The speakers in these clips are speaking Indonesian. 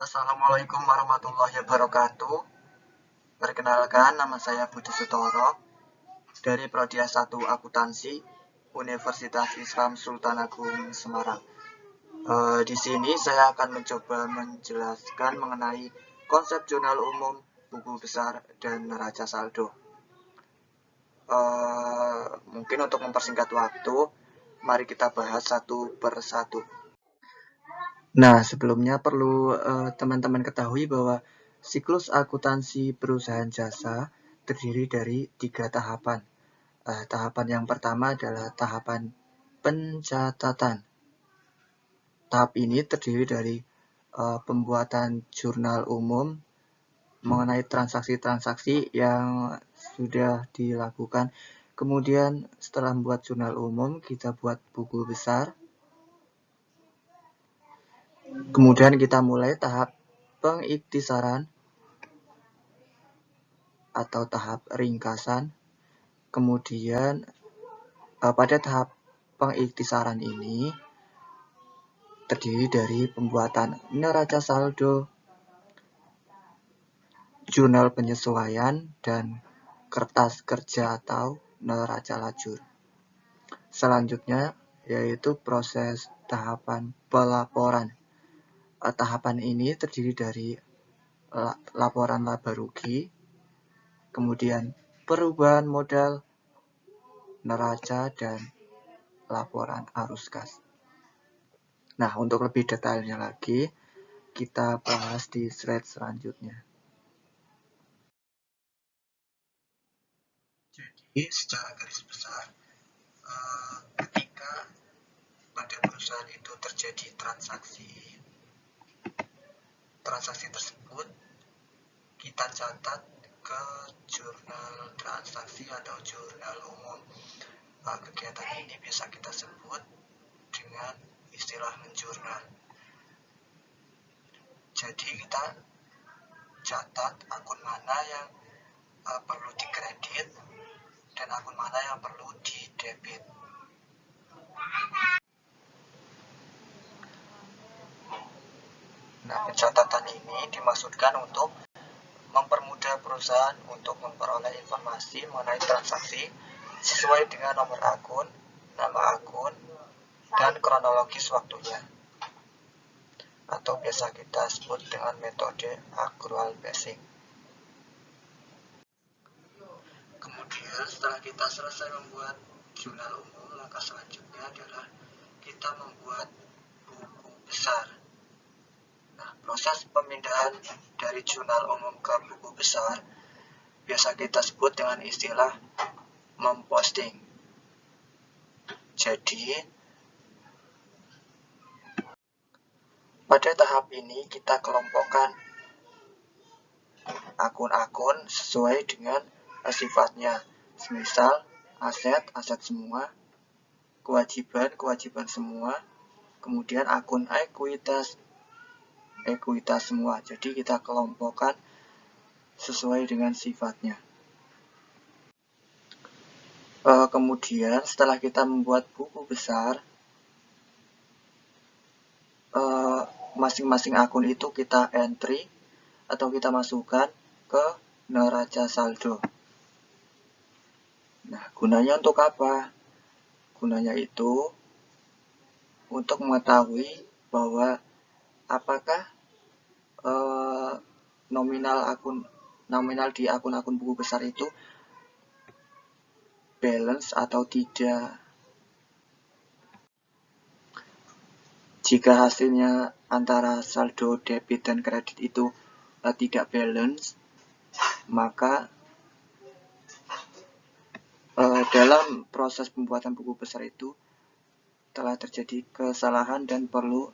Assalamualaikum warahmatullahi wabarakatuh. Perkenalkan, nama saya Budi Sutoro dari Prodi S1 Akuntansi Universitas Islam Sultan Agung Semarang. Di sini saya akan mencoba menjelaskan mengenai konsep jurnal umum, buku besar, dan neraca saldo. Mungkin untuk mempersingkat waktu, mari kita bahas satu per satu. Nah, sebelumnya perlu teman-teman ketahui bahwa siklus akuntansi perusahaan jasa terdiri dari 3 tahapan. Tahapan yang pertama adalah tahapan pencatatan. Tahap ini terdiri dari pembuatan jurnal umum mengenai transaksi-transaksi yang sudah dilakukan. Kemudian setelah membuat jurnal umum, kita buat buku besar. Kemudian kita mulai tahap pengiktisaran atau tahap ringkasan. Kemudian pada tahap pengiktisaran ini terdiri dari pembuatan neraca saldo, jurnal penyesuaian, dan kertas kerja atau neraca lajur. Selanjutnya yaitu proses tahapan pelaporan. Tahapan ini terdiri dari laporan laba rugi, kemudian perubahan modal, neraca, dan laporan arus kas. Nah, untuk lebih detailnya lagi, kita bahas di slide selanjutnya. Jadi, secara garis besar, ketika pada perusahaan itu terjadi transaksi tersebut kita catat ke jurnal transaksi atau jurnal umum. Kegiatan ini bisa kita sebut dengan istilah menjurnal. Jadi kita catat akun mana yang perlu dikredit dan akun mana yang perlu didebit. Nah, pencatatan ini dimaksudkan untuk mempermudah perusahaan untuk memperoleh informasi mengenai transaksi sesuai dengan nomor akun, nama akun, dan kronologis waktunya. Atau biasa kita sebut dengan metode accrual basing. Kemudian setelah kita selesai membuat jurnal umum, langkah selanjutnya adalah kita membuat buku besar. Nah, proses pemindahan dari jurnal umum ke buku besar biasa kita sebut dengan istilah memposting. Jadi, pada tahap ini kita kelompokkan akun-akun sesuai dengan sifatnya. Misal, aset semua, kewajiban semua, kemudian akun ekuitas semua. Jadi kita kelompokkan sesuai dengan sifatnya. Kemudian setelah kita membuat buku besar, masing-masing akun itu kita entry atau kita masukkan ke neraca saldo. Nah, gunanya untuk apa? Gunanya itu untuk mengetahui bahwa apakah nominal di akun-akun buku besar itu balance atau tidak. Jika hasilnya antara saldo debit dan kredit itu tidak balance, maka dalam proses pembuatan buku besar itu telah terjadi kesalahan dan perlu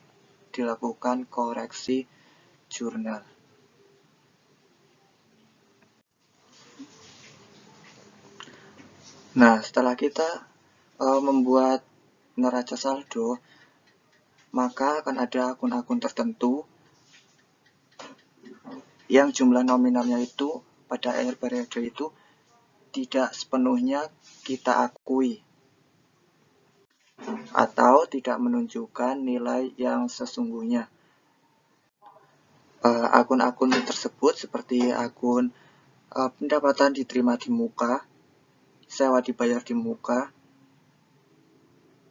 dilakukan koreksi jurnal. Nah, setelah kita membuat neraca saldo, maka akan ada akun-akun tertentu yang jumlah nominalnya itu pada akhir periode itu tidak sepenuhnya kita akui atau tidak menunjukkan nilai yang sesungguhnya. akun-akun tersebut seperti akun pendapatan diterima di muka, sewa dibayar di muka,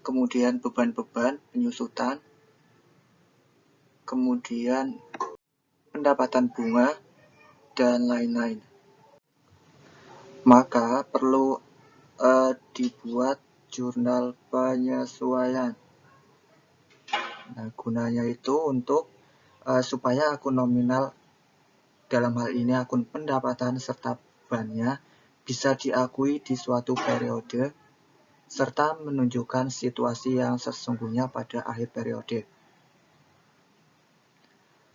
kemudian beban-beban penyusutan, kemudian pendapatan bunga, dan lain-lain. Maka perlu dibuat jurnal penyesuaian. Nah, gunanya itu untuk supaya akun nominal, dalam hal ini akun pendapatan serta bebannya, bisa diakui di suatu periode serta menunjukkan situasi yang sesungguhnya pada akhir periode.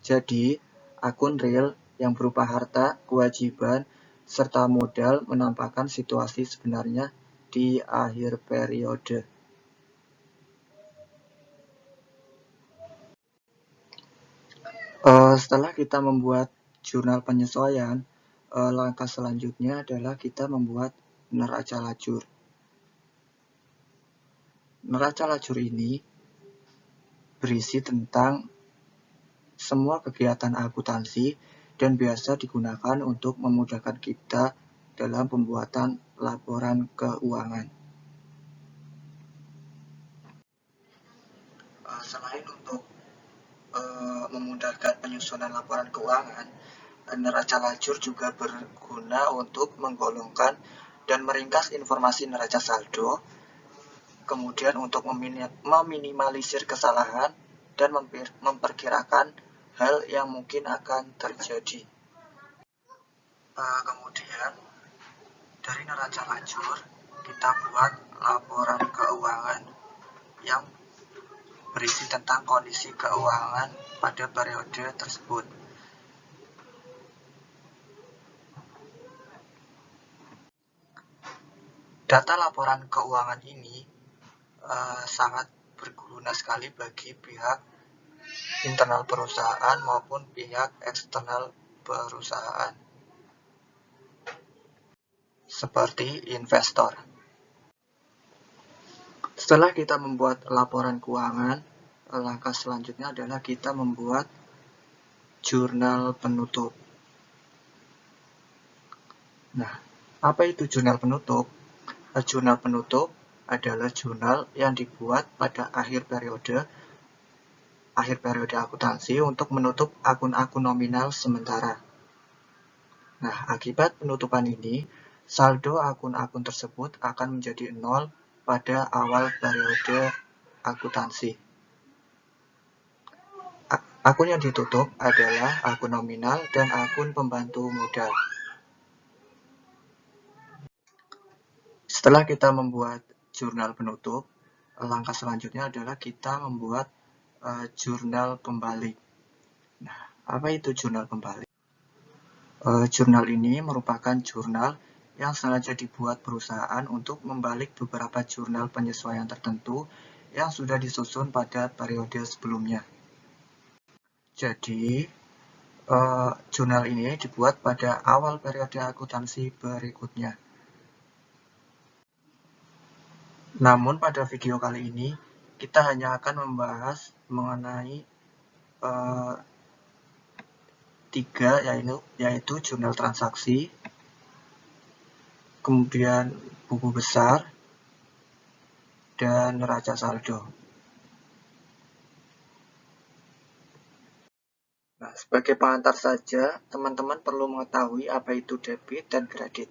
Jadi, akun real yang berupa harta, kewajiban, serta modal menampakkan situasi sebenarnya di akhir periode. Setelah kita membuat jurnal penyesuaian, langkah selanjutnya adalah kita membuat neraca lajur. Neraca lajur ini berisi tentang semua kegiatan akuntansi dan biasa digunakan untuk memudahkan kita dalam pembuatan laporan keuangan. Selain untuk memudahkan penyusunan laporan keuangan, neraca lajur juga berguna untuk menggolongkan dan meringkas informasi neraca saldo, kemudian untuk meminimalisir kesalahan dan memperkirakan hal yang mungkin akan terjadi. Kemudian dari neraca lajur kita buat laporan keuangan yang berisi tentang kondisi keuangan pada periode tersebut. Data laporan keuangan ini sangat berguna sekali bagi pihak internal perusahaan maupun pihak eksternal perusahaan, seperti investor. Setelah kita membuat laporan keuangan, langkah selanjutnya adalah kita membuat jurnal penutup. Nah, apa itu jurnal penutup? Jurnal penutup adalah jurnal yang dibuat pada akhir periode akuntansi untuk menutup akun-akun nominal sementara. Nah, akibat penutupan ini, saldo akun-akun tersebut akan menjadi 0 pada awal periode akuntansi. Akun yang ditutup adalah akun nominal dan akun pembantu modal. Setelah kita membuat jurnal penutup, langkah selanjutnya adalah kita membuat jurnal pembalik. Nah, apa itu jurnal pembalik? Jurnal ini merupakan jurnal yang sengaja dibuat perusahaan untuk membalik beberapa jurnal penyesuaian tertentu yang sudah disusun pada periode sebelumnya. Jadi, jurnal ini dibuat pada awal periode akuntansi berikutnya. Namun pada video kali ini, kita hanya akan membahas mengenai 3, yaitu jurnal transaksi, kemudian buku besar, dan neraca saldo. Nah, sebagai pengantar saja, teman-teman perlu mengetahui apa itu debit dan kredit.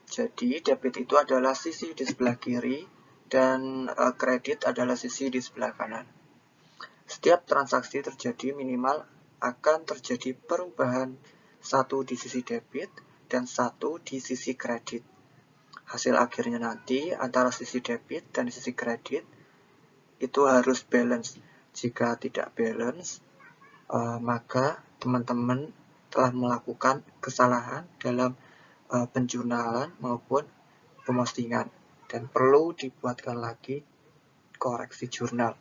Jadi, debit itu adalah sisi di sebelah kiri, dan kredit adalah sisi di sebelah kanan. Setiap transaksi terjadi minimal akan terjadi perubahan satu di sisi debit dan satu di sisi kredit. Hasil akhirnya nanti antara sisi debit dan sisi kredit itu harus balance. Jika tidak balance, maka teman-teman telah melakukan kesalahan dalam penjurnalan maupun pemostingan dan perlu dibuatkan lagi koreksi jurnal.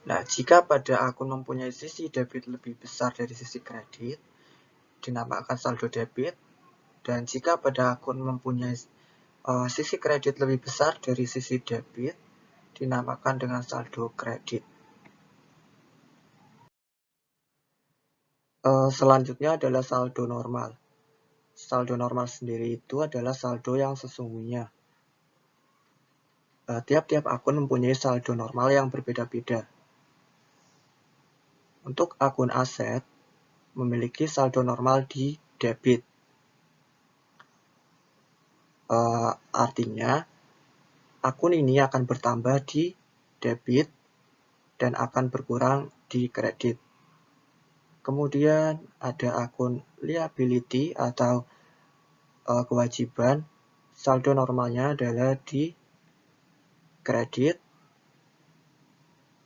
Nah, jika pada akun mempunyai sisi debit lebih besar dari sisi kredit, dinamakan saldo debit, dan jika pada akun mempunyai sisi kredit lebih besar dari sisi debit, dinamakan dengan saldo kredit. Selanjutnya adalah saldo normal. Saldo normal sendiri itu adalah saldo yang sesungguhnya. Tiap-tiap akun mempunyai saldo normal yang berbeda-beda. Untuk akun aset, memiliki saldo normal di debit. Artinya, akun ini akan bertambah di debit dan akan berkurang di kredit. Kemudian ada akun liability atau kewajiban, saldo normalnya adalah di kredit.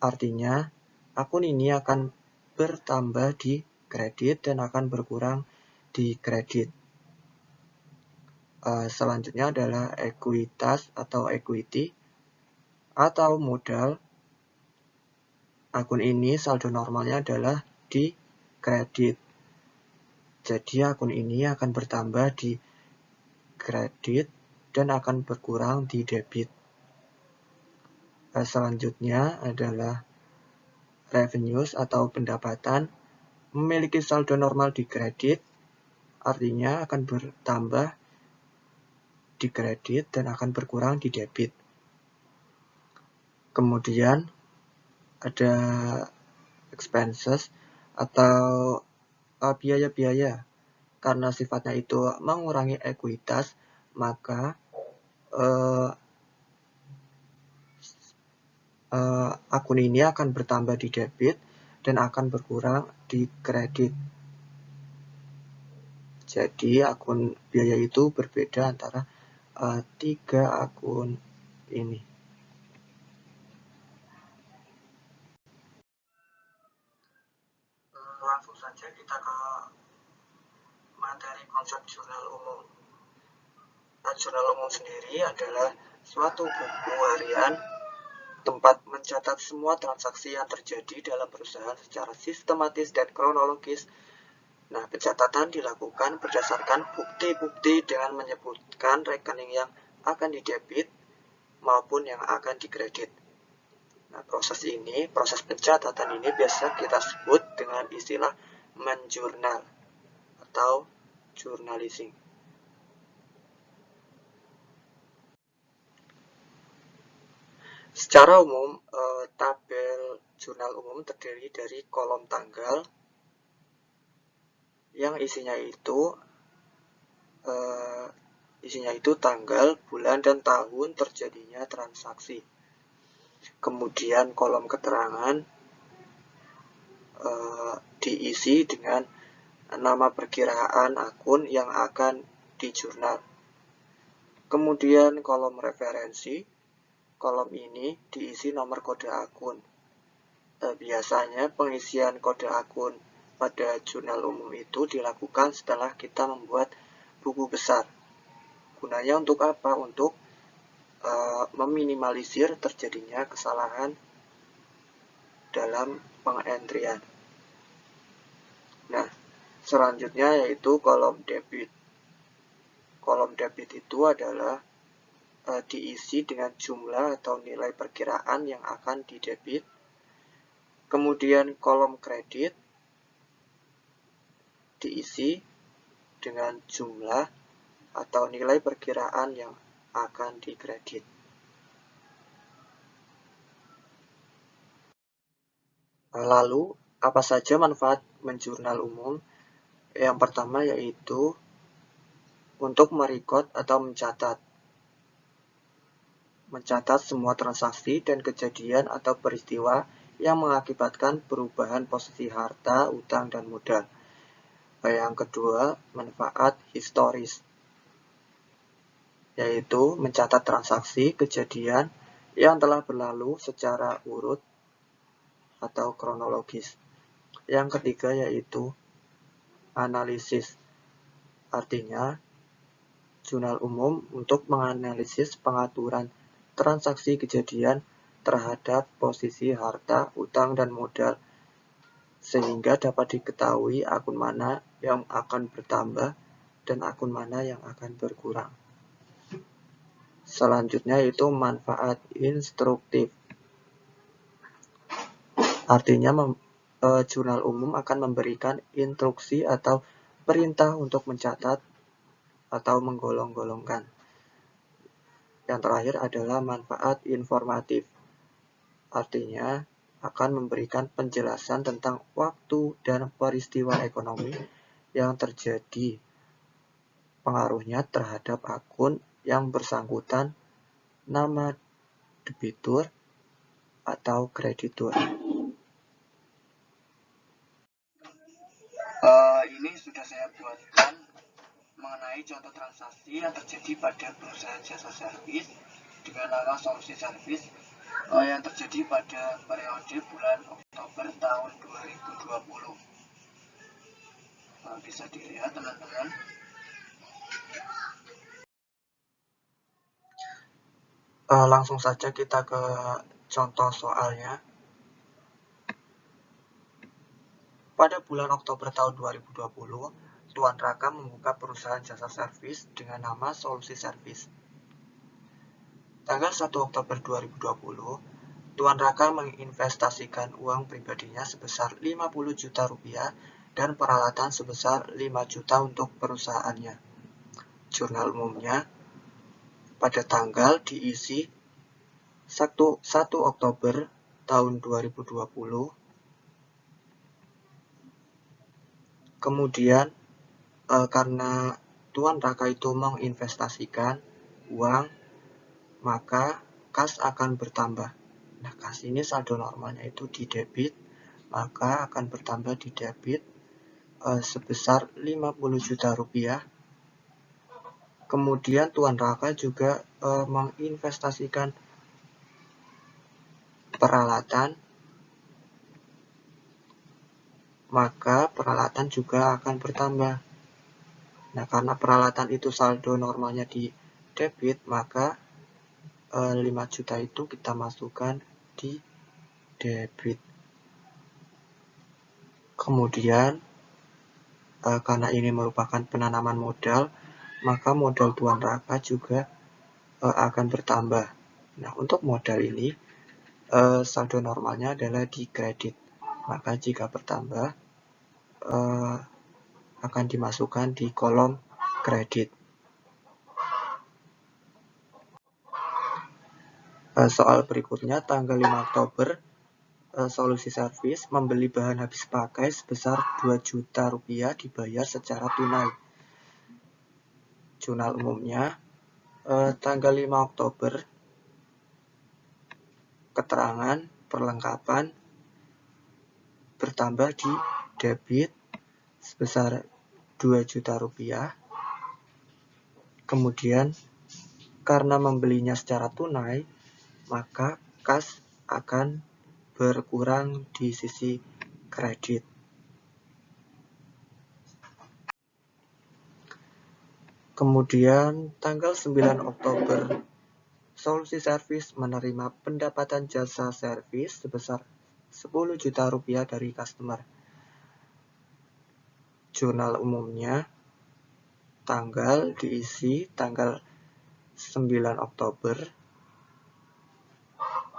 Artinya, akun ini akan bertambah di kredit dan akan berkurang di kredit. Selanjutnya adalah ekuitas atau equity atau modal. Akun ini saldo normalnya adalah di kredit. Jadi akun ini akan bertambah di kredit dan akan berkurang di debit. Selanjutnya adalah revenues atau pendapatan, memiliki saldo normal di kredit, artinya akan bertambah di kredit dan akan berkurang di debit. Kemudian ada expenses atau biaya-biaya. Karena sifatnya itu mengurangi ekuitas, maka akun ini akan bertambah di debit dan akan berkurang di kredit. Jadi akun biaya itu berbeda antara tiga akun ini. Langsung saja kita ke materi konsep jurnal umum. Jurnal umum sendiri adalah suatu buku harian tempat mencatat semua transaksi yang terjadi dalam perusahaan secara sistematis dan kronologis. Nah, pencatatan dilakukan berdasarkan bukti-bukti dengan menyebutkan rekening yang akan didebit maupun yang akan dikredit. Nah, proses pencatatan ini biasa kita sebut dengan istilah menjurnal atau journalizing. Secara umum, tabel jurnal umum terdiri dari kolom tanggal yang isinya itu tanggal, bulan, dan tahun terjadinya transaksi. Kemudian kolom keterangan diisi dengan nama perkiraan akun yang akan dijurnal. Kemudian kolom referensi, kolom ini diisi nomor kode akun. Biasanya pengisian kode akun pada jurnal umum itu dilakukan setelah kita membuat buku besar. Gunanya untuk apa? Untuk meminimalisir terjadinya kesalahan dalam pengentrian. Nah, selanjutnya yaitu kolom debit. Kolom debit itu adalah diisi dengan jumlah atau nilai perkiraan yang akan didebit. Kemudian kolom kredit diisi dengan jumlah atau nilai perkiraan yang akan dikredit. Lalu, apa saja manfaat menjurnal umum? Yang pertama yaitu untuk merekod atau mencatat semua transaksi dan kejadian atau peristiwa yang mengakibatkan perubahan posisi harta, utang, dan modal. Yang kedua, manfaat historis, yaitu mencatat transaksi kejadian yang telah berlalu secara urut atau kronologis. Yang ketiga yaitu analisis, artinya jurnal umum untuk menganalisis pengaturan transaksi kejadian terhadap posisi harta, utang, dan modal, sehingga dapat diketahui akun mana yang akan bertambah dan akun mana yang akan berkurang. Selanjutnya itu manfaat instruktif, artinya jurnal umum akan memberikan instruksi atau perintah untuk mencatat atau menggolong-golongkan. Yang terakhir adalah manfaat informatif. Artinya, akan memberikan penjelasan tentang waktu dan peristiwa ekonomi yang terjadi, pengaruhnya terhadap akun yang bersangkutan, nama debitur atau kreditur. Ini sudah saya buatkan mengenai contoh transaksi yang terjadi pada perusahaan jasa servis dengan nama Solusi Service yang terjadi pada periode bulan Oktober tahun 2020. Bisa dilihat teman-teman. Langsung saja kita ke contoh soalnya. Pada bulan Oktober tahun 2020, Tuan Raka membuka perusahaan jasa servis dengan nama Solusi Service. Tanggal 1 Oktober 2020, Tuan Raka menginvestasikan uang pribadinya sebesar 50 juta rupiah dan peralatan sebesar 5 juta untuk perusahaannya. Jurnal umumnya pada tanggal diisi 1 Oktober tahun 2020. Kemudian karena Tuan Raka itu menginvestasikan uang, maka kas akan bertambah. Nah, kas ini saldo normalnya itu di debit, maka akan bertambah di debit sebesar 50 juta rupiah. Kemudian Tuan Raka juga menginvestasikan peralatan, maka peralatan juga akan bertambah. Nah, karena peralatan itu saldo normalnya di debit, maka 5 juta itu kita masukkan di debit. Kemudian karena ini merupakan penanaman modal, maka modal Tuan Raka juga akan bertambah. Nah, untuk modal ini saldo normalnya adalah di kredit, maka jika bertambah akan dimasukkan di kolom kredit. Soal berikutnya, tanggal 5 Oktober, Solusi Service membeli bahan habis pakai sebesar 2 juta rupiah dibayar secara tunai. Jurnal umumnya tanggal 5 Oktober, keterangan perlengkapan bertambah di debit sebesar 2 juta rupiah. Kemudian karena membelinya secara tunai, maka kas akan berkurang di sisi kredit. Kemudian tanggal 9 Oktober, Solusi Service menerima pendapatan jasa servis sebesar 10 juta rupiah dari customer. Jurnal umumnya tanggal diisi tanggal 9 Oktober.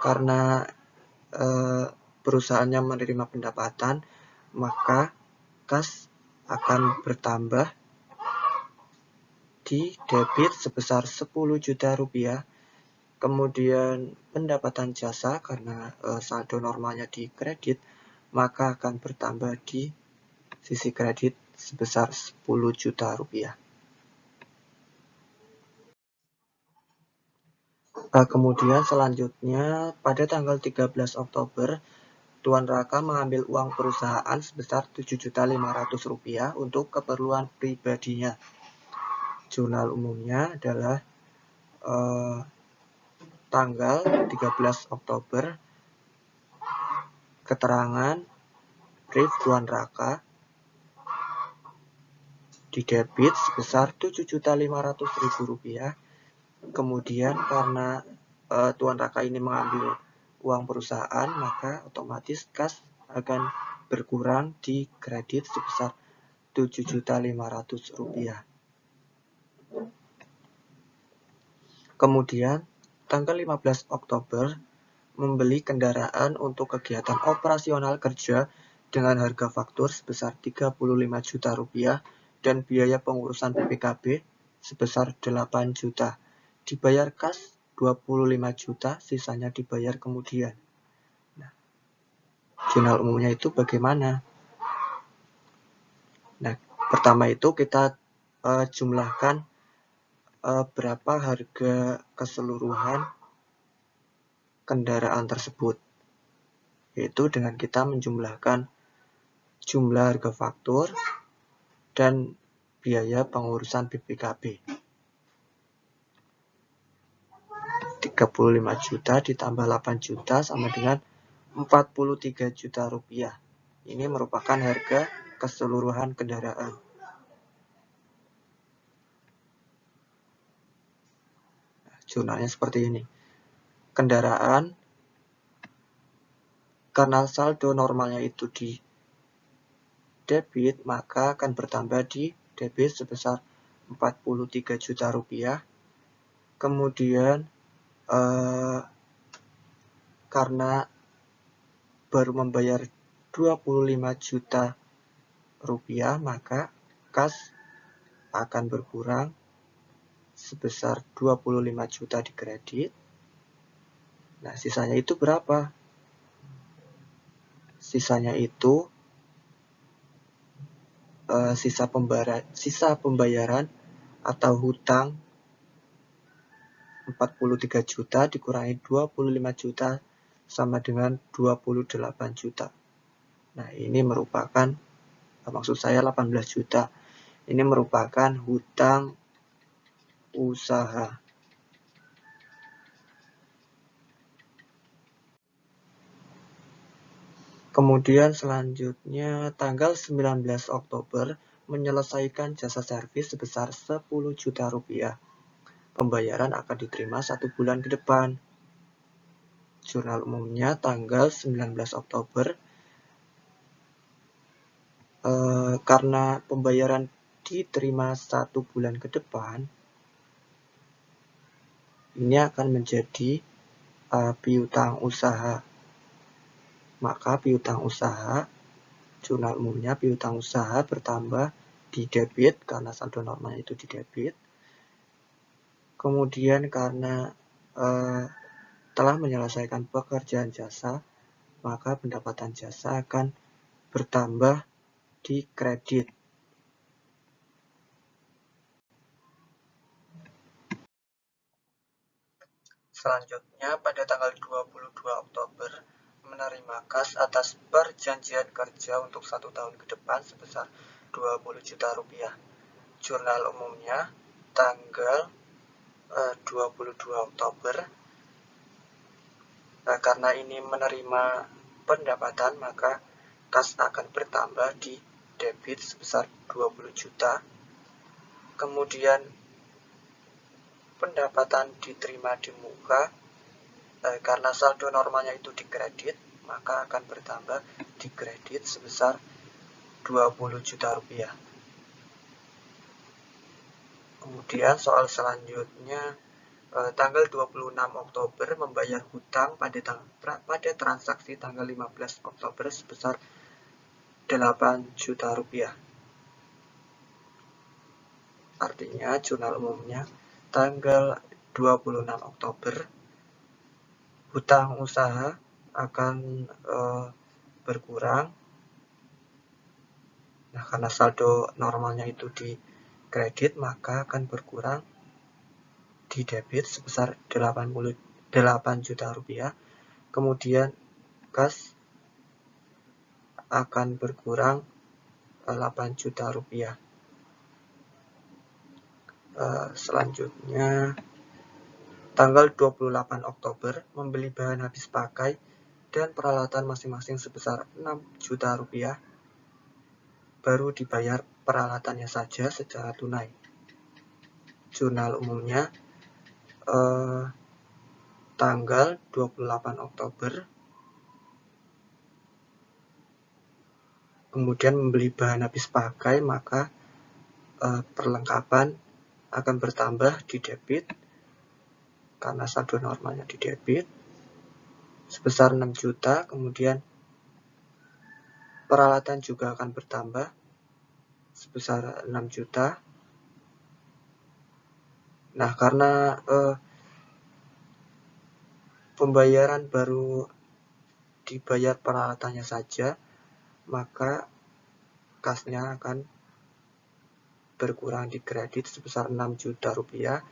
Karena perusahaannya menerima pendapatan, maka kas akan bertambah di debit sebesar 10 juta rupiah. Kemudian pendapatan jasa karena saldo normalnya di kredit, maka akan bertambah di sisi kredit sebesar 10 juta rupiah. Kemudian selanjutnya pada tanggal 13 Oktober, Tuan Raka mengambil uang perusahaan sebesar 7.500.000 rupiah untuk keperluan pribadinya. Jurnal umumnya adalah tanggal 13 Oktober, keterangan brief Tuan Raka di debit sebesar 7.500.000 rupiah. Kemudian karena Tuan Raka ini mengambil uang perusahaan, maka otomatis kas akan berkurang di kredit sebesar 7.500.000 rupiah. Kemudian tanggal 15 Oktober membeli kendaraan untuk kegiatan operasional kerja dengan harga faktur sebesar Rp35 juta dan biaya pengurusan BPKB sebesar 8 juta. Dibayar kas 25 juta, sisanya dibayar kemudian. Nah, jurnal umumnya itu bagaimana? Nah, pertama itu kita jumlahkan berapa harga keseluruhan kendaraan tersebut, yaitu dengan kita menjumlahkan jumlah harga faktur dan biaya pengurusan BPKB. 35 juta ditambah 8 juta sama dengan 43 juta rupiah. Ini merupakan harga keseluruhan kendaraan. Jurnalnya seperti ini. Kendaraan, karena saldo normalnya itu di debit, maka akan bertambah di debit sebesar 43 juta rupiah. Kemudian karena baru membayar 25 juta rupiah, maka kas akan berkurang sebesar 25 juta di kredit. Nah, sisanya itu berapa? Sisanya itu sisa pembayaran atau hutang 43 juta dikurangi 25 juta sama dengan 28 juta. Nah, ini merupakan, maksud saya 18 juta. Ini merupakan hutang usaha. Kemudian selanjutnya tanggal 19 Oktober menyelesaikan jasa servis sebesar 10 juta rupiah. Pembayaran akan diterima 1 bulan ke depan. Jurnal umumnya tanggal 19 Oktober. Karena pembayaran diterima 1 bulan ke depan, ini akan menjadi piutang usaha. Maka piutang usaha, jurnal umumnya piutang usaha bertambah di debit karena saldo normal itu di debit. Kemudian karena telah menyelesaikan pekerjaan jasa, maka pendapatan jasa akan bertambah di kredit. Selanjutnya pada tanggal 22 Oktober menerima kas atas perjanjian kerja untuk 1 tahun ke depan sebesar 20 juta rupiah. Jurnal umumnya tanggal 22 Oktober. Karena ini menerima pendapatan, maka kas akan bertambah di debit sebesar 20 juta. Kemudian pendapatan diterima di muka, karena saldo normalnya itu di kredit, maka akan bertambah di kredit sebesar 20 juta rupiah. Kemudian soal selanjutnya, tanggal 26 Oktober membayar hutang pada transaksi tanggal 15 Oktober sebesar 8 juta rupiah. Artinya jurnal umumnya tanggal 26 Oktober hutang usaha akan berkurang. Nah, karena saldo normalnya itu di kredit, maka akan berkurang di debit sebesar 88 juta rupiah. Kemudian kas akan berkurang 8 juta rupiah. Selanjutnya tanggal 28 Oktober membeli bahan habis pakai dan peralatan masing-masing sebesar 6 juta rupiah. Baru dibayar peralatannya saja secara tunai. Jurnal umumnya tanggal 28 Oktober. Kemudian membeli bahan habis pakai, maka perlengkapan akan bertambah di debit karena saldo normalnya di debit sebesar 6 juta. Kemudian Peralatan juga akan bertambah sebesar 6 juta. Nah, karena pembayaran baru dibayar peralatannya saja, maka kasnya akan berkurang di kredit sebesar 6 juta rupiah.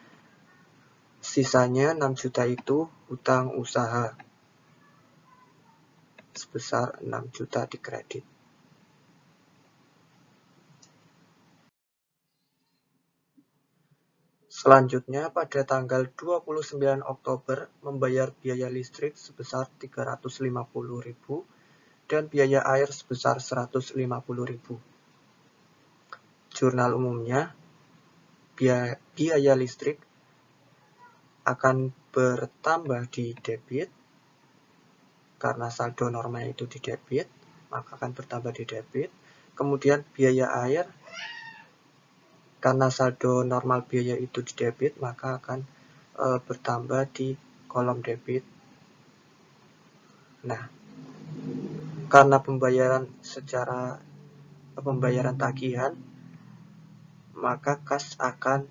Sisanya 6 juta itu hutang usaha sebesar 6 juta di kredit. Selanjutnya, pada tanggal 29 Oktober membayar biaya listrik sebesar 350.000 dan biaya air sebesar 150.000. Jurnal umumnya, biaya listrik akan bertambah di debit karena saldo normal itu di debit, maka akan bertambah di debit. Kemudian biaya air, karena saldo normal biaya itu di debit, maka akan bertambah di kolom debit. Nah, karena pembayaran tagihan, maka kas akan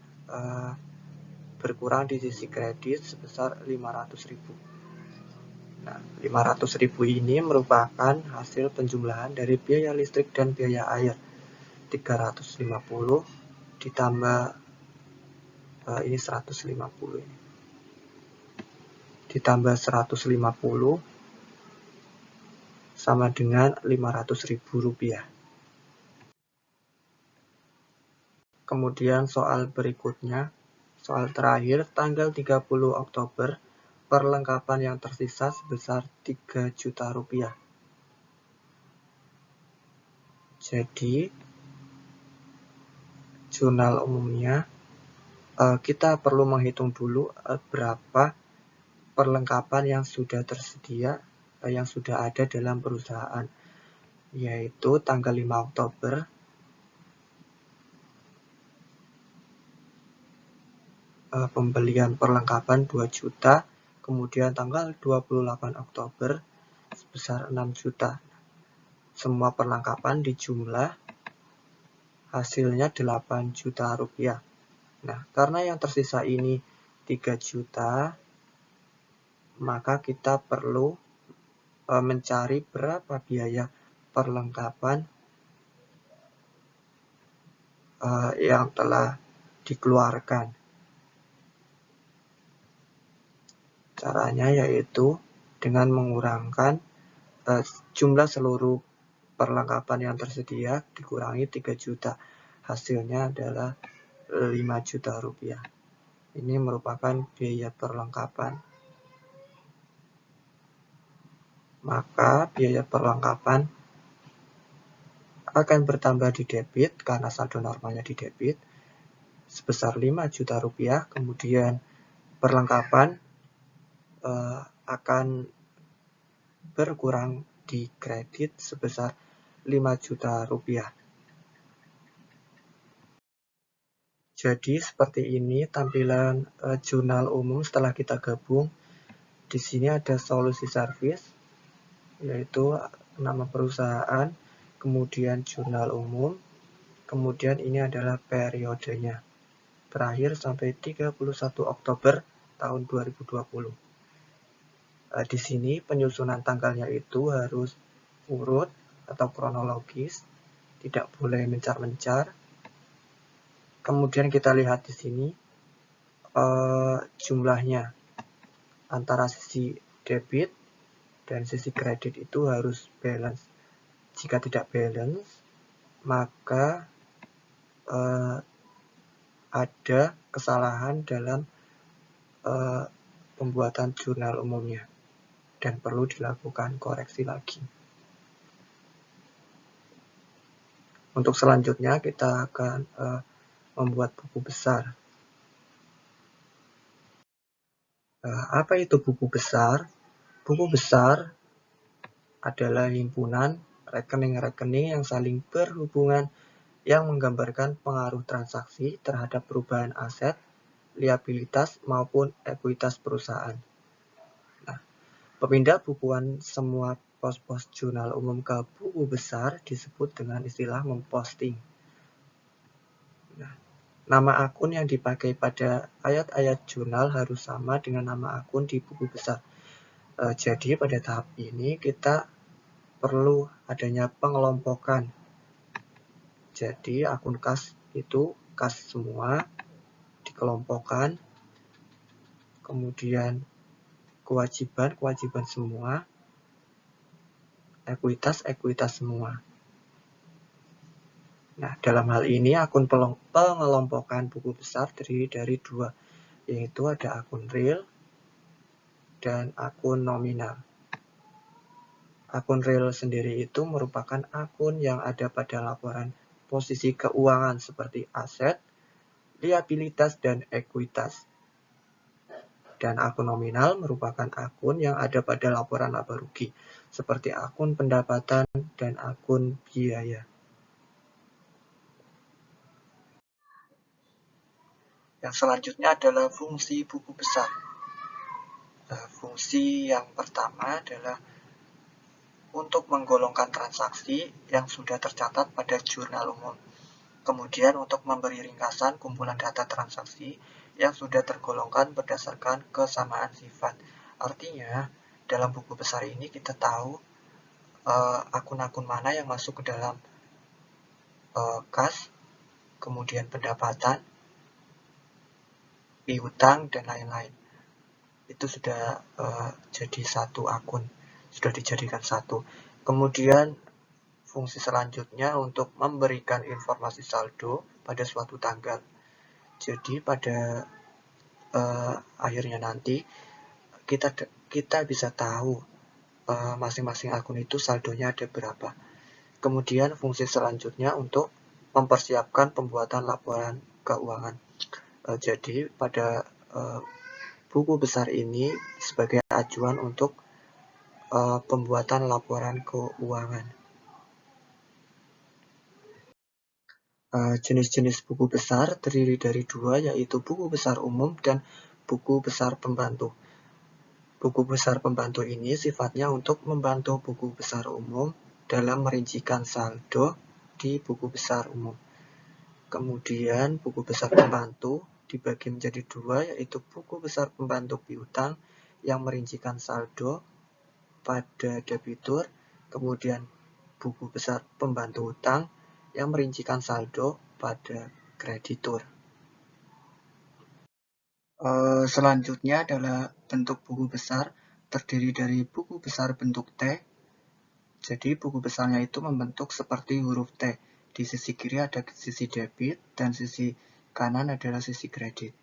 berkurang di sisi kredit sebesar 500.000. Nah, 500.000 ini merupakan hasil penjumlahan dari biaya listrik dan biaya air. 350 ditambah ini 150 ini. Ditambah 150 sama dengan 500.000 rupiah. Kemudian soal berikutnya, soal terakhir, tanggal 30 Oktober, perlengkapan yang tersisa sebesar 3 juta rupiah. Jadi, jurnal umumnya, kita perlu menghitung dulu berapa perlengkapan yang sudah tersedia, yang sudah ada dalam perusahaan, yaitu tanggal 5 Oktober, pembelian perlengkapan 2 juta, kemudian tanggal 28 Oktober sebesar 6 juta. Semua perlengkapan dijumlah, hasilnya 8 juta rupiah. Nah, karena yang tersisa ini 3 juta, maka kita perlu mencari berapa biaya perlengkapan yang telah dikeluarkan. Caranya yaitu dengan mengurangkan jumlah seluruh perlengkapan yang tersedia dikurangi 3 juta. Hasilnya adalah 5 juta rupiah. Ini merupakan biaya perlengkapan. Maka biaya perlengkapan akan bertambah di debit karena saldo normalnya di debit sebesar 5 juta rupiah. Kemudian perlengkapan akan berkurang di kredit sebesar 5 juta rupiah. Jadi seperti ini tampilan jurnal umum setelah kita gabung. Di sini ada solusi service, yaitu nama perusahaan, kemudian jurnal umum, kemudian ini adalah periodenya. Berakhir sampai 31 Oktober tahun 2020. Di sini penyusunan tanggalnya itu harus urut atau kronologis, tidak boleh mencar-mencar. Kemudian kita lihat di sini jumlahnya antara sisi debit dan sisi kredit itu harus balance. Jika tidak balance, maka ada kesalahan dalam pembuatan jurnal umumnya dan perlu dilakukan koreksi lagi. Untuk selanjutnya kita akan membuat buku besar. Apa itu buku besar? Buku besar adalah himpunan rekening-rekening yang saling berhubungan yang menggambarkan pengaruh transaksi terhadap perubahan aset, liabilitas, maupun ekuitas perusahaan. Nah, pemindah bukuan semua pos-pos jurnal umum ke buku besar disebut dengan istilah memposting. Nah, nama akun yang dipakai pada ayat-ayat jurnal harus sama dengan nama akun di buku besar. Jadi pada tahap ini kita perlu adanya pengelompokan. Jadi akun kas itu kas semua dikelompokkan, kemudian kewajiban semua, ekuitas semua. Nah, dalam hal ini akun pengelompokan buku besar terdiri dari dua, yaitu ada akun real dan akun nominal. Akun real sendiri itu merupakan akun yang ada pada laporan posisi keuangan seperti aset, liabilitas, dan ekuitas. Dan akun nominal merupakan akun yang ada pada laporan laba rugi, seperti akun pendapatan dan akun biaya. Yang selanjutnya adalah fungsi buku besar. Fungsi yang pertama adalah untuk menggolongkan transaksi yang sudah tercatat pada jurnal umum. Kemudian untuk memberi ringkasan kumpulan data transaksi yang sudah tergolongkan berdasarkan kesamaan sifat. Artinya, dalam buku besar ini kita tahu akun-akun mana yang masuk ke dalam kas, kemudian pendapatan, piutang, dan lain-lain. Itu sudah jadi satu akun, sudah dijadikan satu. Kemudian fungsi selanjutnya untuk memberikan informasi saldo pada suatu tanggal. Jadi pada akhirnya nanti kita bisa tahu masing-masing akun itu saldonya ada berapa. Kemudian fungsi selanjutnya untuk mempersiapkan pembuatan laporan keuangan. Jadi pada buku besar ini sebagai acuan untuk pembuatan laporan keuangan. Jenis-jenis buku besar terdiri dari dua, yaitu buku besar umum dan buku besar pembantu. Buku besar pembantu ini sifatnya untuk membantu buku besar umum dalam merincikan saldo di buku besar umum. Kemudian buku besar pembantu dibagi menjadi dua, yaitu buku besar pembantu piutang yang merincikan saldo pada debitur, kemudian buku besar pembantu utang yang merincikan saldo pada kreditur. Selanjutnya adalah bentuk buku besar, terdiri dari buku besar bentuk T. Jadi buku besarnya itu membentuk seperti huruf T. Di sisi kiri ada sisi debit dan sisi kanan adalah sisi kredit.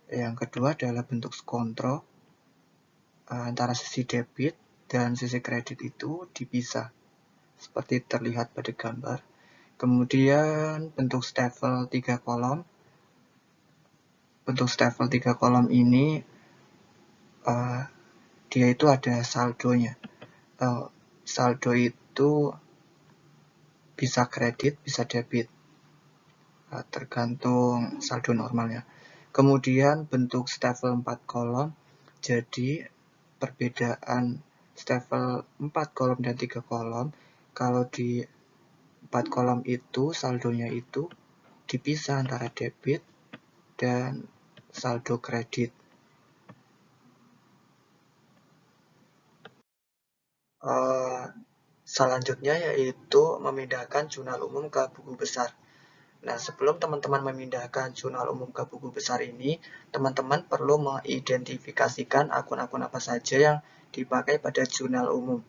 Yang kedua adalah bentuk skontro. Antara sisi debit dan sisi kredit itu dipisah, seperti terlihat pada gambar. Kemudian bentuk stafel 3 kolom. Bentuk stafel 3 kolom ini dia itu ada saldonya. Saldo itu bisa kredit, bisa debit, tergantung saldo normalnya. Kemudian bentuk stafel 4 kolom, jadi perbedaan stafel 4 kolom dan 3 kolom, kalau di 4 kolom itu saldonya itu dipisah antara debit dan saldo kredit. Selanjutnya yaitu memindahkan jurnal umum ke buku besar. Nah, sebelum teman-teman memindahkan jurnal umum ke buku besar ini, teman-teman perlu mengidentifikasikan akun-akun apa saja yang dipakai pada jurnal umum.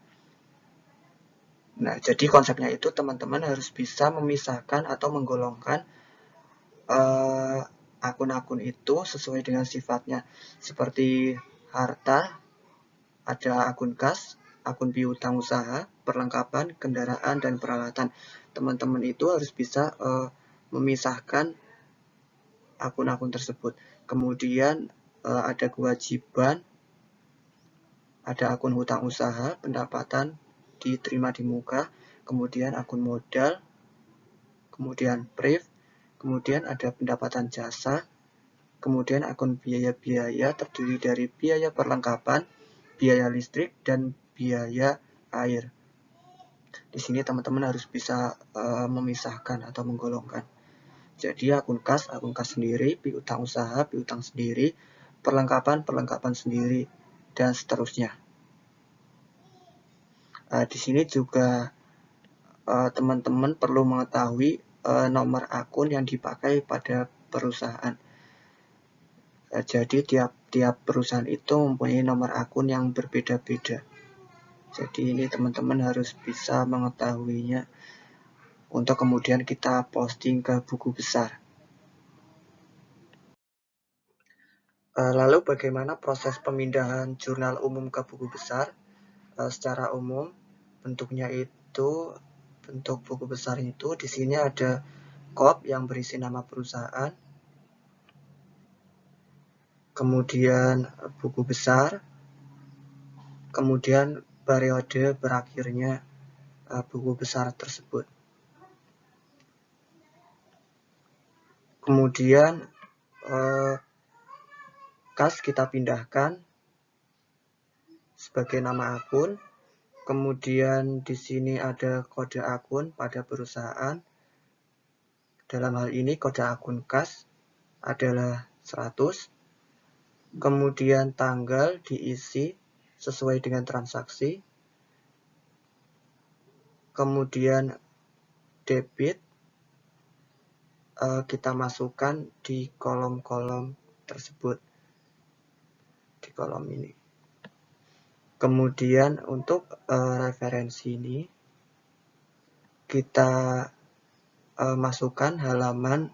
Nah, jadi konsepnya itu teman-teman harus bisa memisahkan atau menggolongkan akun-akun itu sesuai dengan sifatnya. Seperti harta, ada akun kas, akun piutang usaha, perlengkapan, kendaraan, dan peralatan. Teman-teman itu harus bisa memisahkan akun-akun tersebut. Kemudian ada kewajiban, ada akun hutang usaha, pendapatan diterima di muka, kemudian akun modal, kemudian brief, kemudian ada pendapatan jasa, kemudian akun biaya-biaya terdiri dari biaya perlengkapan, biaya listrik, dan biaya air. Di sini teman-teman harus bisa memisahkan atau menggolongkan. Jadi akun kas sendiri, piutang usaha, piutang sendiri, perlengkapan sendiri, dan seterusnya. Di sini juga teman-teman perlu mengetahui nomor akun yang dipakai pada perusahaan. Jadi tiap perusahaan itu mempunyai nomor akun yang berbeda-beda. Jadi ini teman-teman harus bisa mengetahuinya untuk kemudian kita posting ke buku besar. Lalu bagaimana proses pemindahan jurnal umum ke buku besar? Secara umum bentuknya itu, bentuk buku besar itu di sini ada kop yang berisi nama perusahaan, kemudian buku besar, kemudian periode berakhirnya buku besar tersebut. Kemudian kas kita pindahkan sebagai nama akun. Kemudian di sini ada kode akun pada perusahaan. Dalam hal ini kode akun kas adalah 100. Kemudian tanggal diisi sesuai dengan transaksi. Kemudian debit kita masukkan di kolom-kolom tersebut, di kolom ini. Kemudian untuk referensi ini kita masukkan halaman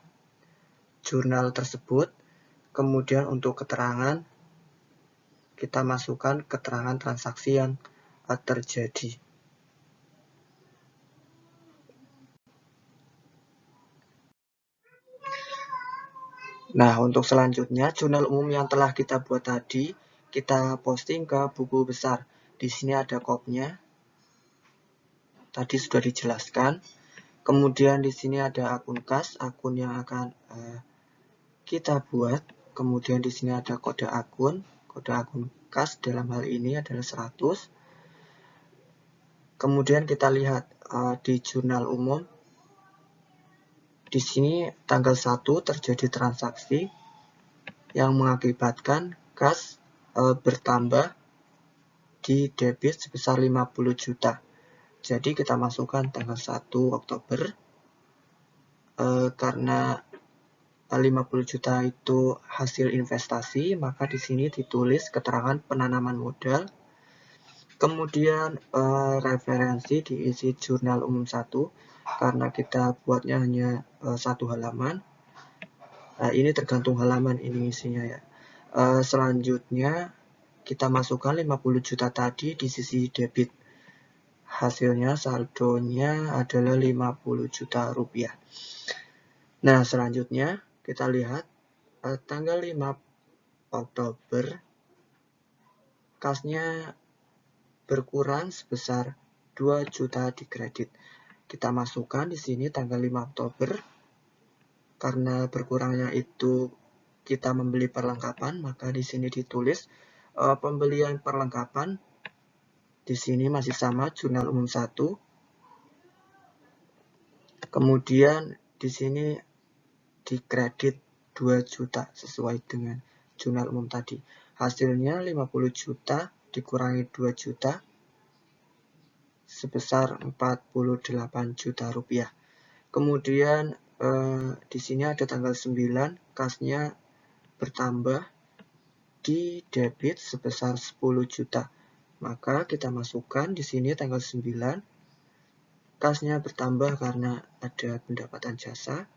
jurnal tersebut. Kemudian untuk keterangan kita masukkan keterangan transaksi yang terjadi. Nah, untuk selanjutnya jurnal umum yang telah kita buat tadi kita posting ke buku besar. Di sini ada kopnya. Tadi sudah dijelaskan. Kemudian di sini ada akun kas, akun yang akan kita buat. Kemudian di sini ada kode akun kas dalam hal ini adalah 100. Kemudian kita lihat di jurnal umum. Di sini tanggal 1 terjadi transaksi yang mengakibatkan kas bertambah di debit sebesar 50 juta. Jadi kita masukkan tanggal 1 Oktober karena 50 juta itu hasil investasi, maka di sini ditulis keterangan penanaman modal. Kemudian referensi diisi jurnal umum 1 karena kita buatnya hanya 1 halaman. Ini tergantung halaman ini isinya ya. Selanjutnya kita masukkan 50 juta tadi di sisi debit. Hasilnya saldonya adalah 50 juta rupiah. Nah, selanjutnya kita lihat tanggal 5 Oktober kasnya berkurang sebesar 2 juta di kredit. Kita masukkan di sini tanggal 5 Oktober. Karena berkurangnya itu kita membeli perlengkapan, maka di sini ditulis pembelian perlengkapan. Di sini masih sama jurnal umum 1. Kemudian di sini dikredit 2 juta sesuai dengan jurnal umum tadi. Hasilnya 50 juta dikurangi 2 juta sebesar 48 juta rupiah. Kemudian di sini ada tanggal 9, kasnya bertambah di debit sebesar 10 juta. Maka kita masukkan di sini tanggal 9, kasnya bertambah karena ada pendapatan jasa.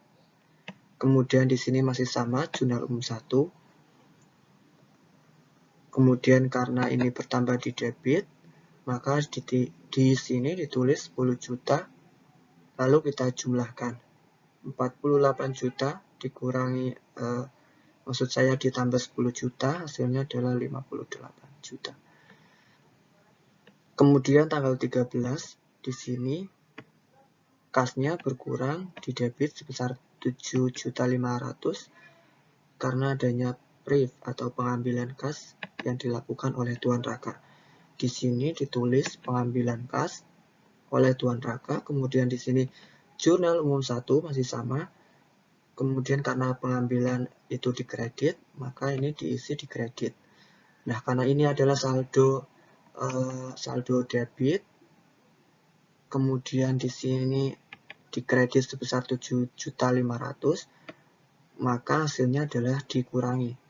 Kemudian di sini masih sama jurnal umum 1. Kemudian karena ini bertambah di debit, maka di sini ditulis 10 juta. Lalu kita jumlahkan 48 juta dikurangi maksud saya ditambah 10 juta, hasilnya adalah 58 juta. Kemudian tanggal 13 di sini kasnya berkurang di debit sebesar 7.500.000 karena adanya priv atau pengambilan kas yang dilakukan oleh Tuan Raka. di sini ditulis pengambilan kas oleh Tuan Raka, kemudian di sini jurnal umum 1 masih sama, kemudian karena pengambilan itu dikredit, maka ini diisi di kredit. Nah, karena ini adalah saldo debit, kemudian di sini dikredit sebesar 7.500.000, maka hasilnya adalah dikurangi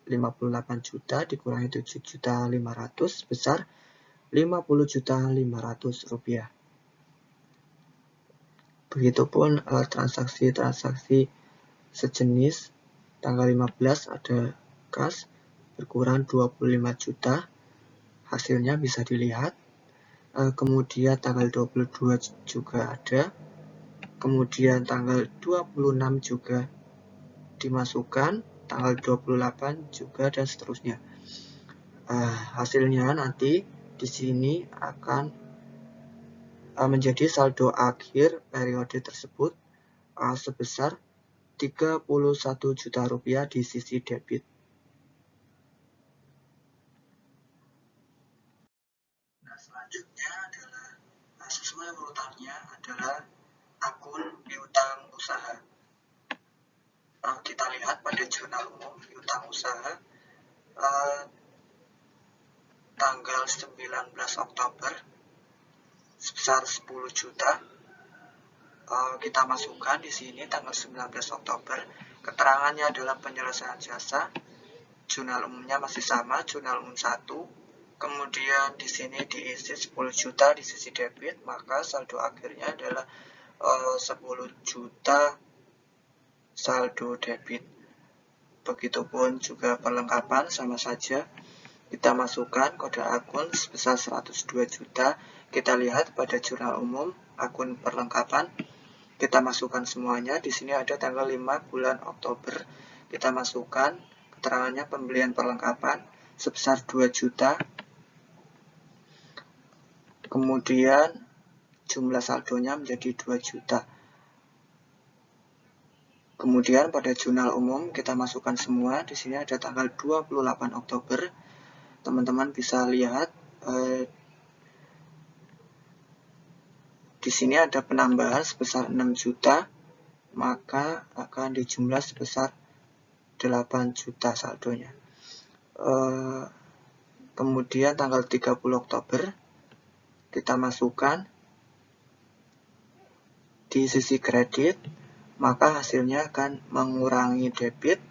58 juta dikurangi 7.500.000 sebesar 50.500.000 rupiah. Begitupun transaksi-transaksi sejenis. Tanggal 15 ada kas berkurang 25 juta, hasilnya bisa dilihat. Kemudian tanggal 22 juga ada, kemudian tanggal 26 juga dimasukkan, tanggal 28 juga, dan seterusnya. Hasilnya nanti di sini akan menjadi saldo akhir periode tersebut sebesar 31 juta rupiah di sisi debit. Nah, selanjutnya adalah sesuai urutannya adalah akun piutang usaha. Kita lihat pada jurnal umum piutang usaha tanggal 19 Oktober sebesar 10 juta. Kita masukkan di sini tanggal 19 Oktober. Keterangannya adalah penyelesaian jasa. Jurnal umumnya masih sama, jurnal umum 1. Kemudian di sini diisi 10 juta di sisi debit, maka saldo akhirnya adalah 10 juta saldo debit. Begitupun juga perlengkapan sama saja. Kita masukkan kode akun sebesar 102 juta. Kita lihat pada jurnal umum akun perlengkapan. Kita masukkan semuanya. Di sini ada tanggal 5 bulan Oktober. Kita masukkan keterangannya pembelian perlengkapan sebesar 2 juta. Kemudian jumlah saldonya menjadi 2 juta. Kemudian pada jurnal umum kita masukkan semua. Di sini ada tanggal 28 Oktober. Teman-teman bisa lihat di sini ada penambahan sebesar 6 juta, maka akan dijumlah sebesar 8 juta saldonya. Kemudian tanggal 30 Oktober kita masukkan di sisi kredit, maka hasilnya akan mengurangi debit,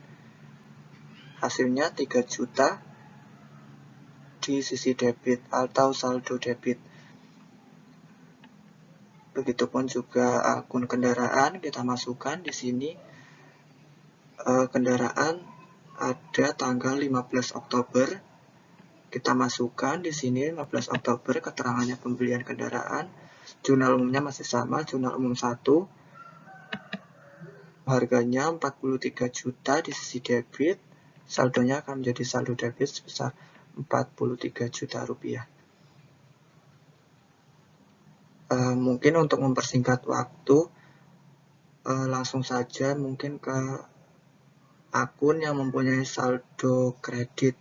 hasilnya 3 juta di sisi debit atau saldo debit. Begitupun juga akun kendaraan kita masukkan di sini. Kendaraan ada tanggal 15 Oktober. Kita masukkan di sini 15 Oktober keterangannya pembelian kendaraan. Jurnal umumnya masih sama, jurnal umum 1. Harganya 43 juta di sisi debit. Saldonya akan menjadi saldo debit sebesar 43 juta rupiah. Mungkin untuk mempersingkat waktu, langsung saja mungkin ke akun yang mempunyai saldo kredit.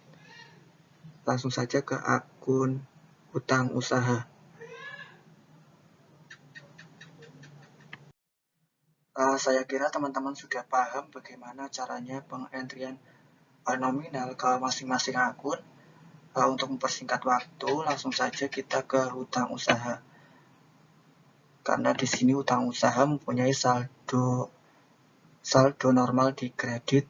Langsung saja ke akun hutang usaha. Saya kira teman-teman sudah paham bagaimana caranya pengentrian nominal ke masing-masing akun. Untuk mempersingkat waktu, langsung saja kita ke hutang usaha. Karena di sini hutang usaha mempunyai saldo normal di kredit.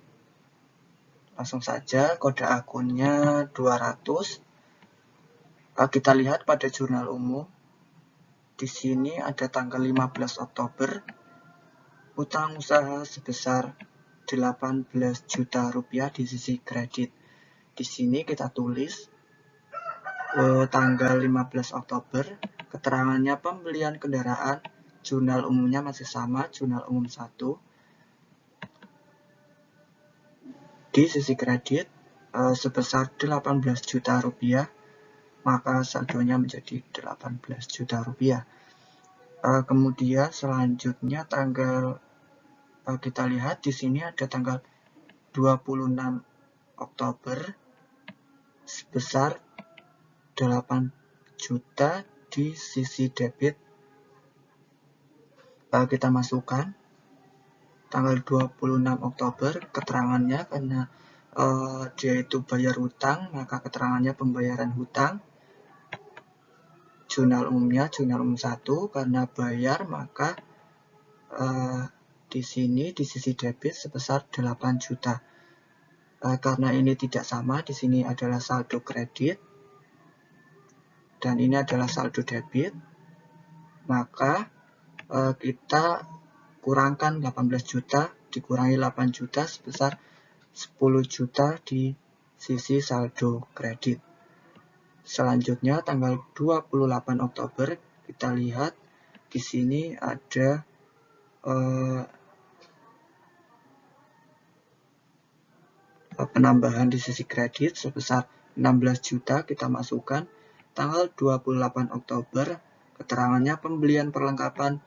Langsung saja kode akunnya 200. Kita lihat pada jurnal umum. Di sini ada tanggal 15 Oktober. Hutang usaha sebesar 18 juta rupiah di sisi kredit. Di sini kita tulis tanggal 15 Oktober. Keterangannya pembelian kendaraan. Jurnal umumnya masih sama, jurnal umum 1. Di sisi kredit sebesar 18 juta rupiah, maka saldonya menjadi 18 juta rupiah. Kemudian selanjutnya tanggal kita lihat di sini ada tanggal 26 Oktober sebesar 8 juta di sisi debit. Kita masukkan tanggal 26 Oktober keterangannya, karena dia itu bayar hutang, maka keterangannya pembayaran hutang. Jurnal umumnya jurnal umum 1, karena bayar maka di sini di sisi debit sebesar 8 juta. Karena ini tidak sama, di sini adalah saldo kredit dan ini adalah saldo debit, maka kita kurangkan 18 juta dikurangi 8 juta sebesar 10 juta di sisi saldo kredit. Selanjutnya tanggal 28 Oktober kita lihat di sini ada penambahan di sisi kredit sebesar 16 juta. Kita masukkan tanggal 28 Oktober keterangannya pembelian perlengkapan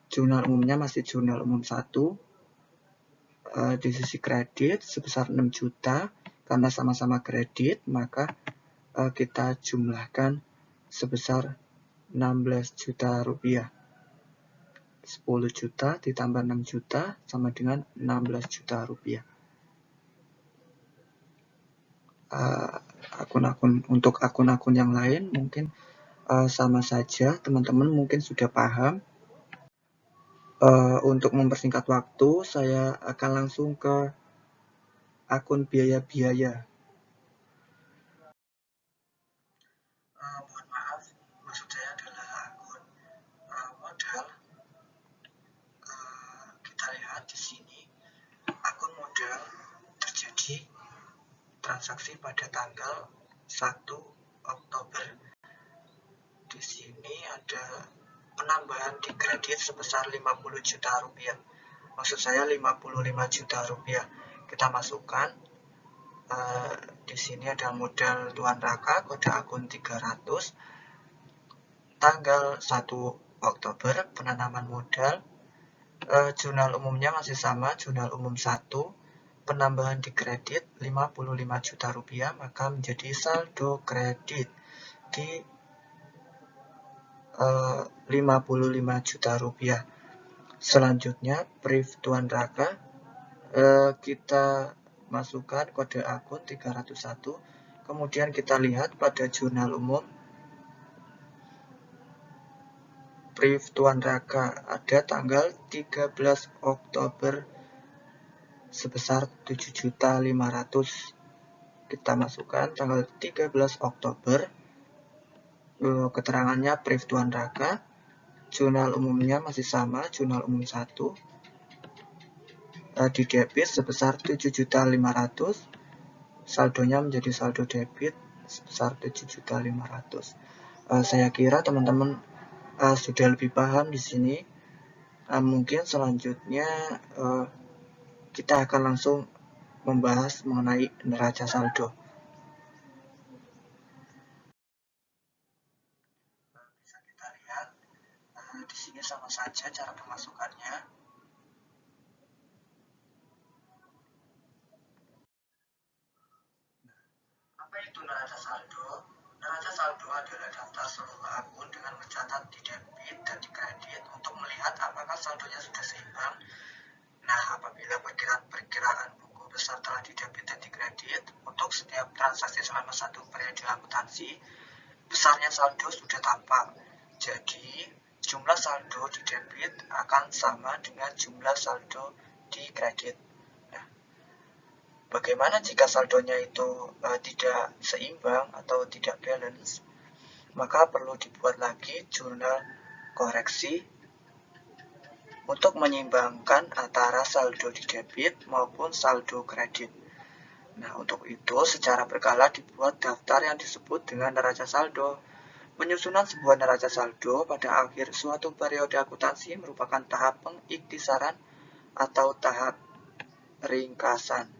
jurnal umumnya masih jurnal umum 1 di sisi kredit sebesar 6 juta. Karena sama-sama kredit maka kita jumlahkan sebesar 16 juta rupiah. 10 juta ditambah 6 juta sama dengan 16 juta rupiah. Untuk akun-akun yang lain mungkin sama saja, teman-teman mungkin sudah paham. Untuk mempersingkat waktu, saya akan langsung ke akun biaya-biaya. Mohon maaf, maksud saya adalah akun modal. Kita lihat di sini, akun modal terjadi transaksi pada tanggal 1 Oktober. Di sini ada penambahan di kredit sebesar 50 juta rupiah. Maksud saya 55 juta rupiah. Kita masukkan. Di sini ada modal Tuan Raka, kode akun 300. Tanggal 1 Oktober penanaman modal. Jurnal umumnya masih sama, jurnal umum 1. Penambahan di kredit 55 juta rupiah, maka menjadi saldo kredit di 55 juta rupiah. Selanjutnya brief Tuan Raka, kita masukkan kode akun 301. Kemudian kita lihat pada jurnal umum brief Tuan Raka ada tanggal 13 Oktober sebesar 7.500. Kita masukkan tanggal 13 Oktober. Keterangannya brief Tuan Raka. Jurnal umumnya masih sama, jurnal umum 1. Di debit sebesar 7.500. Saldonya menjadi saldo debit sebesar 7.500. Saya kira teman-teman sudah lebih paham di sini. Mungkin selanjutnya kita akan langsung membahas mengenai neraca saldo. Bisa kita lihat di sini sama saja cara pemasukannya. Apa itu neraca saldo? Neraca saldo adalah daftar seluruh akun dengan mencatat di debit dan di kredit untuk melihat apakah saldonya sudah seimbang. Nah, apabila perkiraan buku besar telah di debit dan di kredit untuk setiap transaksi selama satu periode akuntansi, besarnya saldo sudah tampak. Jadi, jumlah saldo di debit akan sama dengan jumlah saldo di kredit. Nah, bagaimana jika saldonya itu tidak seimbang atau tidak balance? Maka perlu dibuat lagi jurnal koreksi untuk menyeimbangkan antara saldo di debit maupun saldo kredit. Nah, untuk itu secara berkala dibuat daftar yang disebut dengan neraca saldo. Penyusunan sebuah neraca saldo pada akhir suatu periode akuntansi merupakan tahap pengiktisaran atau tahap ringkasan.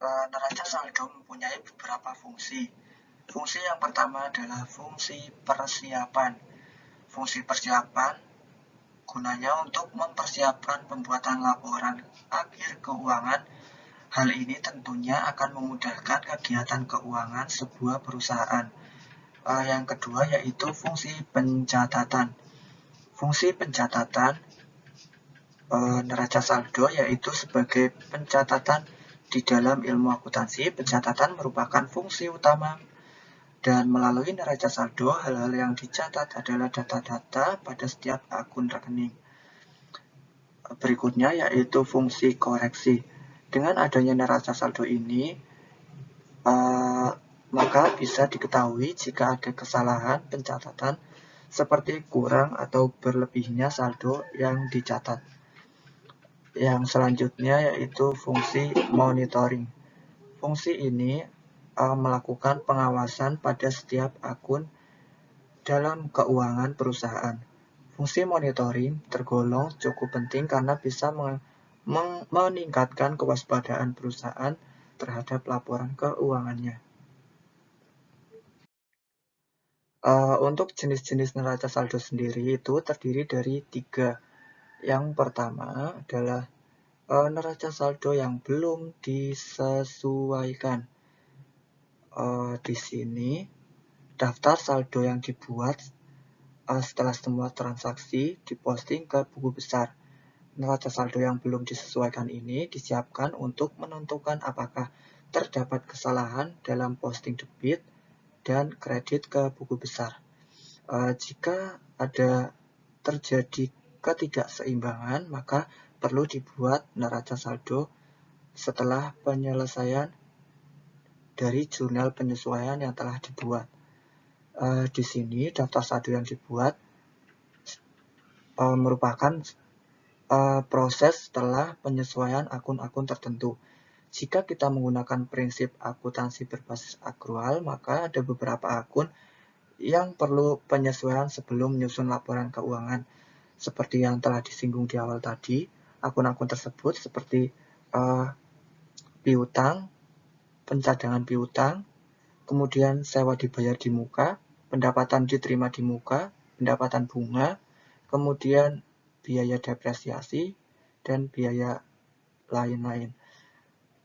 Neraca saldo mempunyai beberapa fungsi. Fungsi yang pertama adalah fungsi persiapan. Fungsi persiapan gunanya untuk mempersiapkan pembuatan laporan akhir keuangan Hal ini tentunya akan memudahkan kegiatan keuangan sebuah perusahaan. Yang kedua yaitu fungsi pencatatan. Fungsi pencatatan neraca saldo yaitu sebagai pencatatan di dalam ilmu akuntansi. Pencatatan merupakan fungsi utama dan melalui neraca saldo hal-hal yang dicatat adalah data-data pada setiap akun rekening. Berikutnya yaitu fungsi koreksi. Dengan adanya neraca saldo ini, maka bisa diketahui jika ada kesalahan pencatatan seperti kurang atau berlebihnya saldo yang dicatat. Yang selanjutnya yaitu fungsi monitoring. Fungsi ini melakukan pengawasan pada setiap akun dalam keuangan perusahaan. Fungsi monitoring tergolong cukup penting karena bisa meningkatkan kewaspadaan perusahaan terhadap laporan keuangannya. Untuk jenis-jenis neraca saldo sendiri itu terdiri dari 3. Yang pertama adalah neraca saldo yang belum disesuaikan. Di sini daftar saldo yang dibuat setelah semua transaksi diposting ke buku besar. Neraca saldo yang belum disesuaikan ini disiapkan untuk menentukan apakah terdapat kesalahan dalam posting debit dan kredit ke buku besar. Jika ada terjadi ketidakseimbangan, maka perlu dibuat neraca saldo setelah penyelesaian dari jurnal penyesuaian yang telah dibuat. Di sini daftar saldo yang dibuat merupakan proses setelah penyesuaian akun-akun tertentu. Jika kita menggunakan prinsip akuntansi berbasis akrual, maka ada beberapa akun yang perlu penyesuaian sebelum menyusun laporan keuangan. Seperti yang telah disinggung di awal tadi, akun-akun tersebut seperti piutang, pencadangan piutang, kemudian sewa dibayar di muka, pendapatan diterima di muka, pendapatan bunga, kemudian biaya depresiasi, dan biaya lain-lain.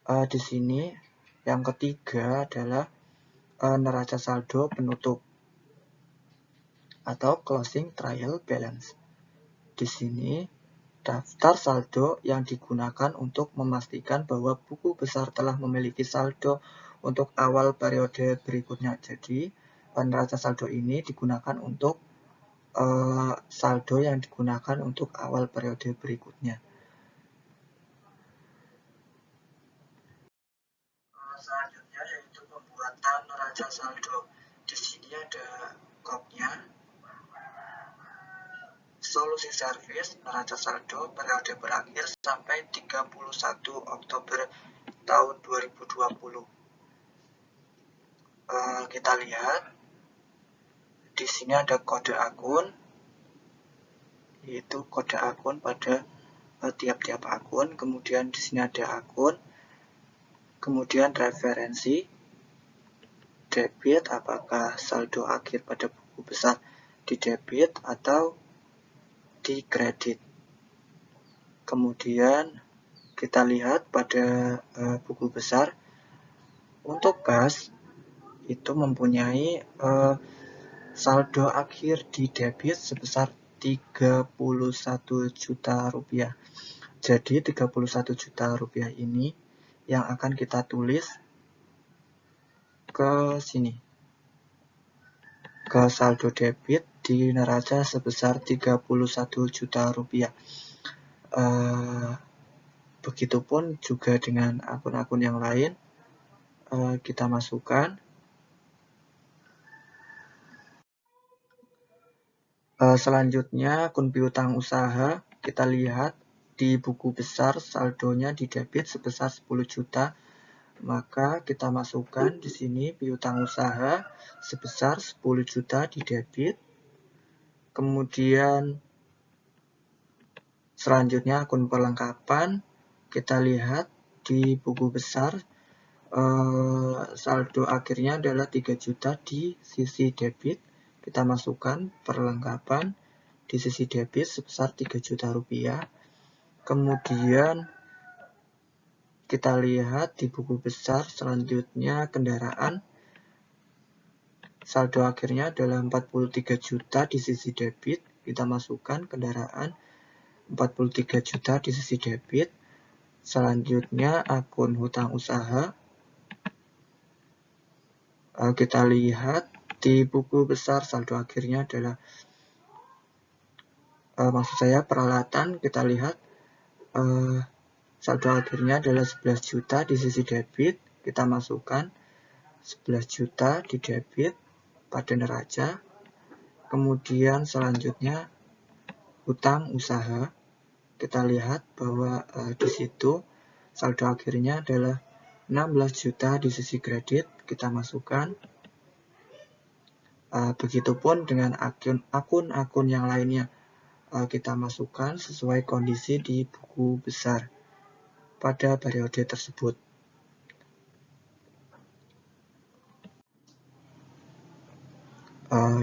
Di sini yang ketiga adalah neraca saldo penutup atau closing trial balance. Di sini daftar saldo yang digunakan untuk memastikan bahwa buku besar telah memiliki saldo untuk awal periode berikutnya. Jadi neraca saldo ini digunakan untuk saldo yang digunakan untuk awal periode berikutnya. Selanjutnya yaitu pembuatan neraca saldo. Di sini ada kopnya. Solusi servis neraca saldo periode berakhir sampai 31 Oktober tahun 2020. Kita lihat di sini ada kode akun, yaitu kode akun pada tiap-tiap akun. Kemudian di sini ada akun, kemudian referensi, debit, apakah saldo akhir pada buku besar di debit atau di kredit. Kemudian kita lihat pada buku besar untuk kas itu mempunyai saldo akhir di debit sebesar 31 juta rupiah. Jadi 31 juta rupiah ini yang akan kita tulis ke sini, ke saldo debit di neraca sebesar 31 juta rupiah. Begitupun juga dengan akun-akun yang lain, kita masukkan. Selanjutnya akun piutang usaha, kita lihat di buku besar saldonya di debit sebesar 10 juta. Maka kita masukkan di sini piutang usaha sebesar 10 juta di debit. Kemudian selanjutnya akun perlengkapan, kita lihat di buku besar saldo akhirnya adalah 3 juta di sisi debit. Kita masukkan perlengkapan di sisi debit sebesar 3 juta rupiah. Kemudian Kita lihat di buku besar selanjutnya kendaraan. Saldo akhirnya adalah 43 juta di sisi debit. Kita masukkan kendaraan 43 juta di sisi debit. Selanjutnya akun hutang usaha. Kita lihat di buku besar saldo akhirnya adalah maksud saya peralatan. Kita lihat saldo akhirnya adalah 11 juta di sisi debit. Kita masukkan 11 juta di debit pada neraca. Kemudian selanjutnya hutang usaha. Kita lihat bahwa di situ saldo akhirnya adalah 16 juta di sisi kredit. Kita masukkan. Begitupun dengan akun-akun yang lainnya. Kita masukkan sesuai kondisi di buku besar pada periode tersebut.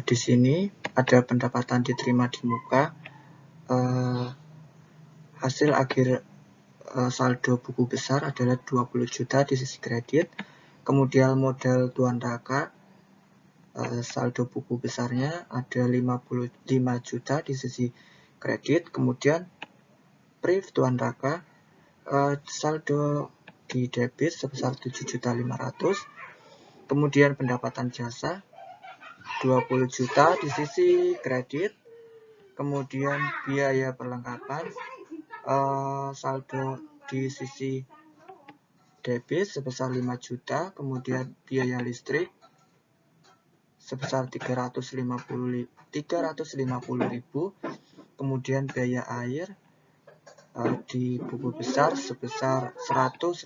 Di sini ada pendapatan diterima di muka. Hasil akhir saldo buku besar adalah 20 juta di sisi kredit. Kemudian modal tuan raka, saldo buku besarnya ada 55 juta di sisi kredit. Kemudian priv tuan raka, saldo di debit sebesar 7.500.000. Kemudian pendapatan jasa 20 juta di sisi kredit. Kemudian biaya perlengkapan, saldo di sisi debit sebesar 5 juta. Kemudian biaya listrik sebesar 350.000. Kemudian biaya air di buku besar sebesar 150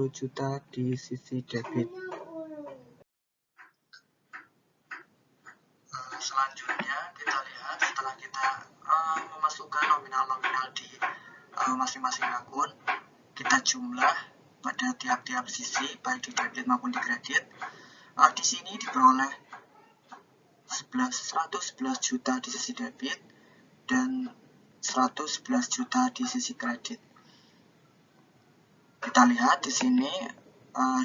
juta di sisi debit. Selanjutnya kita lihat setelah kita memasukkan nominal-nominal di masing-masing akun, kita jumlah pada tiap-tiap sisi baik di debit maupun di kredit. Di sini diperoleh 111 juta di sisi debit dan 111 juta di sisi kredit. Kita lihat di sini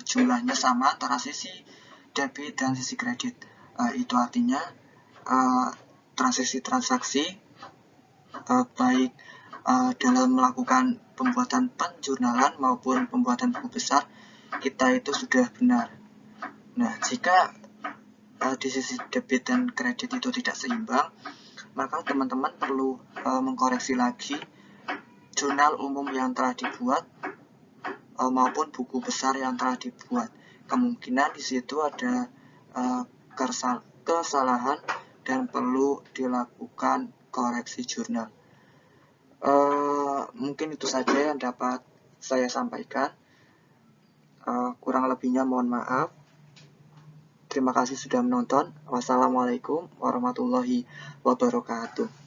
jumlahnya sama antara sisi debit dan sisi kredit. Itu artinya transaksi-transaksi baik dalam melakukan pembuatan penjurnalan maupun pembuatan buku besar kita itu sudah benar. Nah, jika di sisi debit dan kredit itu tidak seimbang, maka teman-teman perlu mengkoreksi lagi jurnal umum yang telah dibuat maupun buku besar yang telah dibuat. Kemungkinan di situ ada kesalahan dan perlu dilakukan koreksi jurnal. Mungkin itu saja yang dapat saya sampaikan. Kurang lebihnya mohon maaf. Terima kasih sudah menonton. Wassalamualaikum warahmatullahi wabarakatuh.